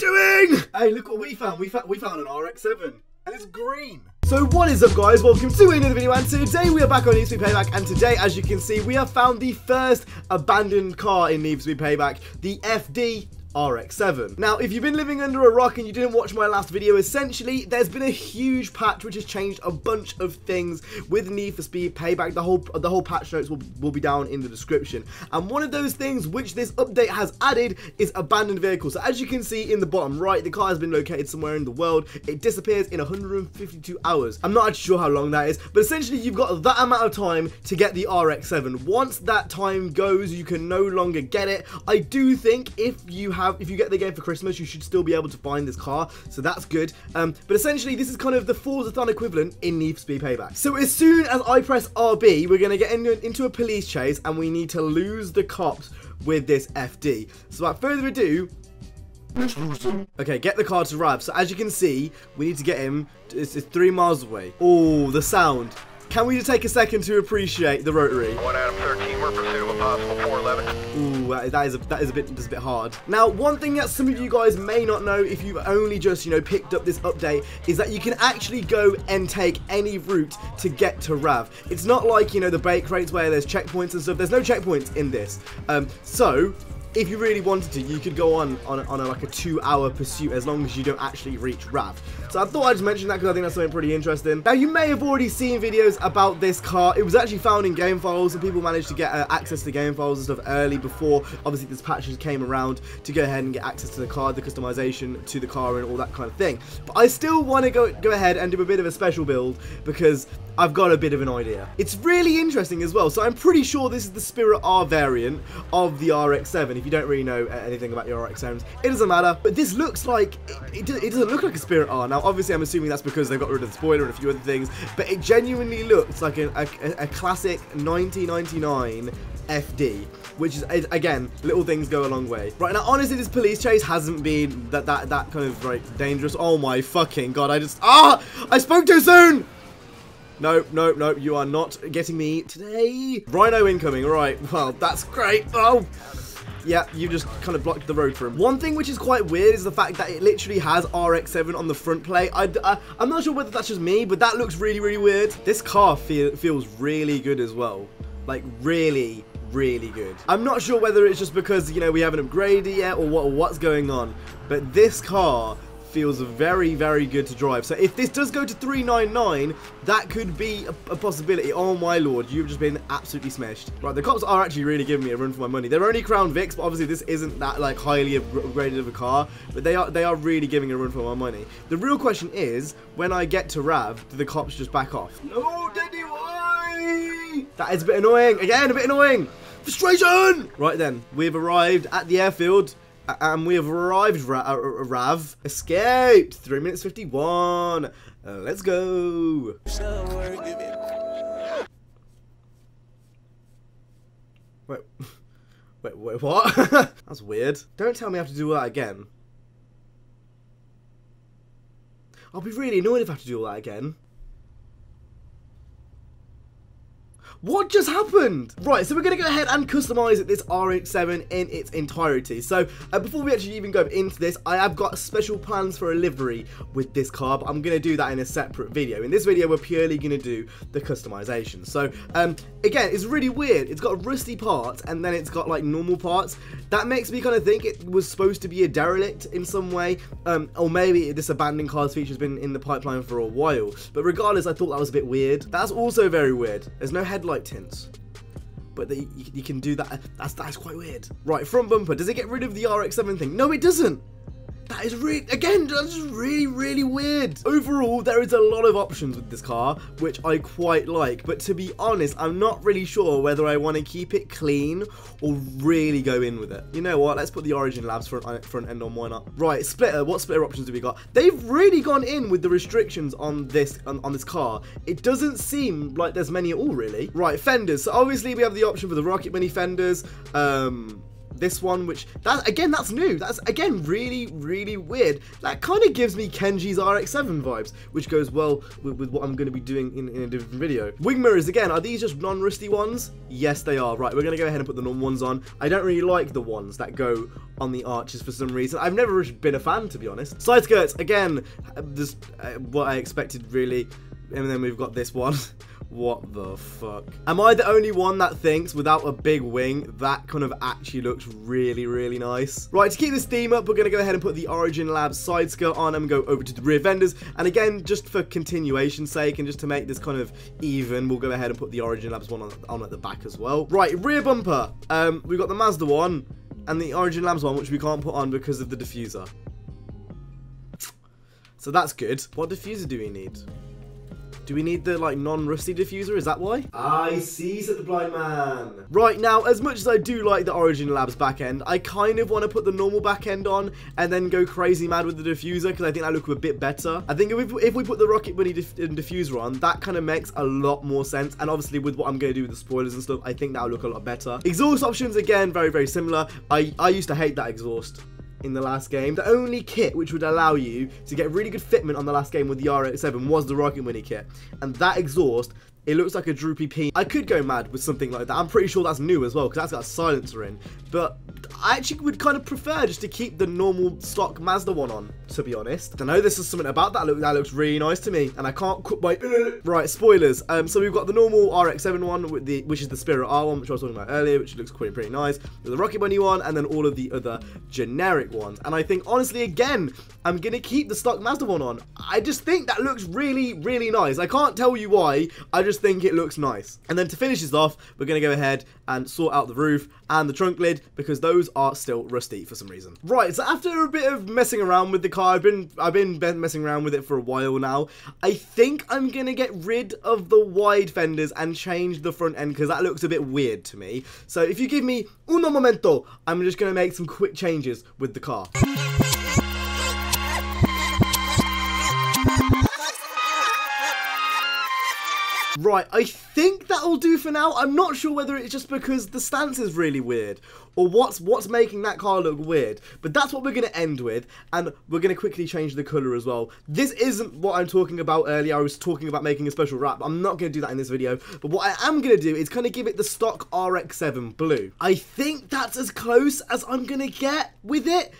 doing? Hey, look what we found. We found an RX7, and it's green. So what is up, guys? Welcome to another video, and today we are back on Need for Speed Payback, and today, as you can see, we have found the first abandoned car in Need for Speed Payback, the FD RX7. Now, if you've been living under a rock and you didn't watch my last video, essentially, there's been a huge patch which has changed a bunch of things with Need for Speed Payback. The whole patch notes will be down in the description. And one of those things which this update has added is abandoned vehicles. So as you can see in the bottom right, the car has been located somewhere in the world. It disappears in 152 hours. I'm not actually sure how long that is, but essentially you've got that amount of time to get the RX7. Once that time goes, you can no longer get it. I do think if you get the game for Christmas, you should still be able to find this car, so that's good. But essentially, this is kind of the Forzathon equivalent in Need for Speed Payback. So as soon as I press RB, we're going to get into a police chase, and we need to lose the cops with this FD. So without further ado, okay, get the car to Rav. So as you can see, we need to get him. It's 3 miles away. Oh, the sound. Can we just take a second to appreciate the rotary? 1 Adam 13, we're pursuit of a possible 411. Ooh, that is a bit hard. Now, one thing that some of you guys may not know if you've only just, picked up this update is that you can actually go and take any route to get to Rav. It's not like, the bake rates where there's checkpoints and stuff. There's no checkpoints in this. So if you really wanted to, you could go on like a 2-hour pursuit as long as you don't actually reach Rav. So I thought I'd just mention that because I think that's something pretty interesting. Now, you may have already seen videos about this car. It was actually found in game files, and people managed to get access to game files and stuff early before, obviously, this patch came around to go ahead and get access to the car, the customization to the car, and all that kind of thing. But I still want to go ahead and do a bit of a special build because I've got a bit of an idea. It's really interesting as well. So I'm pretty sure this is the Spirit R variant of the RX7. If you don't really know anything about your RX7s, it doesn't matter. But this looks like, it doesn't look like a Spirit R. Now, obviously, I'm assuming that's because they've got rid of the spoiler and a few other things. But it genuinely looks like a classic 1999 FD, which is, again, little things go a long way. Right, now, honestly, this police chase hasn't been that kind of, dangerous. Oh my fucking god, I spoke too soon! No, you are not getting me today. Rhino incoming, right, well, that's great. Oh, yeah, you just kind of blocked the road for him. One thing which is quite weird is the fact that it literally has RX7 on the front plate. I'm not sure whether that's just me, but that looks really, really weird. This car feels really good as well. Like, really good. I'm not sure whether it's just because, we haven't upgraded yet or what's going on, but this car feels very, very good to drive. So if this does go to 399, that could be a possibility. Oh my lord, you've just been absolutely smashed. Right, the cops are actually really giving me a run for my money. They're only Crown Vics, but obviously this isn't that highly upgraded of a car, but they are really giving a run for my money. The real question is, when I get to Rav, do the cops just back off? No, Daddy, why? That is a bit annoying. Again, a bit annoying. Frustration! Right then, we've arrived at the airfield. And we have arrived, Rav. Escaped. 3 minutes 51. Let's go. Wait, what? That's weird. Don't tell me I have to do that again. I'll be really annoyed if I have to do all that again. What just happened? Right, so we're going to go ahead and customize this RX7 in its entirety. So, before we actually even go into this, I have got special plans for a livery with this car, but I'm going to do that in a separate video. In this video, we're purely going to do the customization. So, again, it's really weird. It's got rusty parts, and then it's got, normal parts. That makes me kind of think it was supposed to be a derelict in some way, or maybe this abandoned cars feature has been in the pipeline for a while. But regardless, I thought that was a bit weird. That's also very weird. There's no headlight tints, but you can do that. That's quite weird. Right, front bumper. Does it get rid of the RX7 thing? No, it doesn't. That is that's really weird. Overall, there is a lot of options with this car, which I quite like. But to be honest, I'm not really sure whether I want to keep it clean or really go in with it. You know what? Let's put the Origin Labs front end on. Why not? Right, splitter. What splitter options do we got? They've really gone in with the restrictions on this car. It doesn't seem like there's many at all, really. Right, fenders. So obviously we have the option for the Rocket Mini fenders. this one, which, that's new. That's, again, really, really weird. That kind of gives me Kenji's RX7 vibes, which goes well with what I'm going to be doing in a different video. Wing mirrors, again, are these just non-rusty ones? Yes, they are. Right, we're going to go ahead and put the normal ones on. I don't really like the ones that go on the arches for some reason. I've never been a fan, to be honest. Side skirts, again, just what I expected, really. And then we've got this one. What the fuck? Am I the only one that thinks without a big wing, that kind of actually looks really, really nice? Right, to keep this theme up, we're going to go ahead and put the Origin Labs side skirt on and go over to the rear fenders. And again, just for continuation's sake and just to make this kind of even, we'll go ahead and put the Origin Labs one on at the back as well. Right, rear bumper. We've got the Mazda one and the Origin Labs one, which we can't put on because of the diffuser. So that's good. What diffuser do we need? Do we need the, like, non-rusty diffuser? Is that why? I see, said the blind man. Right, now, as much as I do like the Origin Labs back end, I kind of want to put the normal back end on and then go crazy mad with the diffuser because I think that look a bit better. I think if we put the Rocket Bunny diffuser on, that kind of makes a lot more sense. And obviously, with what I'm going to do with the spoilers and stuff, I think that'll look a lot better. Exhaust options, again, very, very similar. I used to hate that exhaust in the last game. The only kit which would allow you to get really good fitment on the last game with the RX7 was the Rocket Bunny kit. And that exhaust, it looks like a droopy pea. I could go mad with something like that. I'm pretty sure that's new as well, because that's got a silencer in. But I actually would kind of prefer just to keep the normal stock Mazda one on, to be honest. I know this is something about that look that looks really nice to me, and I can't quit my right, spoilers. So we've got the normal RX7 one, with which is the Spirit R one, which I was talking about earlier, which looks pretty nice. There's the Rocket Bunny one, and then all of the other generic ones. And I think, honestly, again, I'm going to keep the stock Mazda one on. I just think that looks really, really nice. I can't tell you why, I just think it looks nice. And then to finish this off, we're going to go ahead and sort out the roof and the trunk lid, because those are still rusty for some reason. Right, so after a bit of messing around with the car, I've been messing around with it for a while now. I think I'm going to get rid of the wide fenders and change the front end, because that looks a bit weird to me. So if you give me uno momento, I'm just going to make some quick changes with the car. Right, I think that'll do for now. I'm not sure whether it's just because the stance is really weird or what's making that car look weird. But that's what we're going to end with, and we're going to quickly change the colour as well. This isn't what I'm talking about earlier. I was talking about making a special wrap. I'm not going to do that in this video. But what I am going to do is kind of give it the stock RX7 blue. I think that's as close as I'm going to get with it.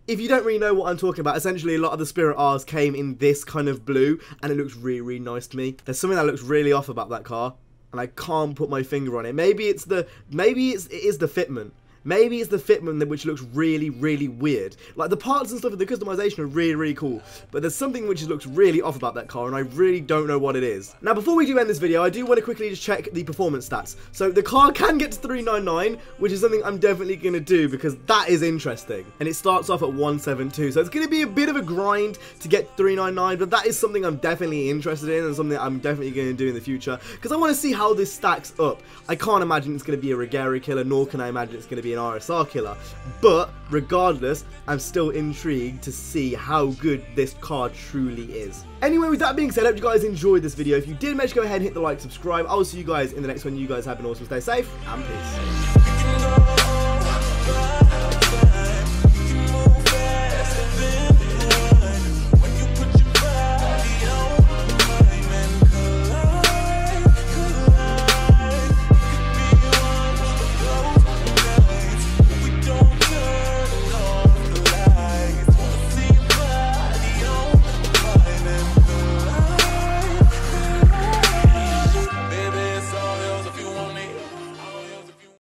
If you don't really know what I'm talking about, essentially a lot of the Spirit R's came in this kind of blue, and it looks really, really nice to me. There's something that looks really off about that car, and I can't put my finger on it. Maybe it is the fitment. Maybe it's the fitment which looks really, really weird. Like, the parts and stuff of the customization are really, really cool. But there's something which looks really off about that car, and I really don't know what it is. Now, before we do end this video, I do want to quickly just check the performance stats. So, the car can get to 399, which is something I'm definitely going to do, because that is interesting. And it starts off at 172. So, it's going to be a bit of a grind to get 399, but that is something I'm definitely interested in, and something I'm definitely going to do in the future, because I want to see how this stacks up. I can't imagine it's going to be a Regera killer, nor can I imagine it's going to be an RSR killer, but regardless, I'm still intrigued to see how good this car truly is. Anyway, with that being said, I hope you guys enjoyed this video. If you did, make sure to go ahead and hit the like, subscribe. I will see you guys in the next one. You guys have an awesome, stay safe, and peace.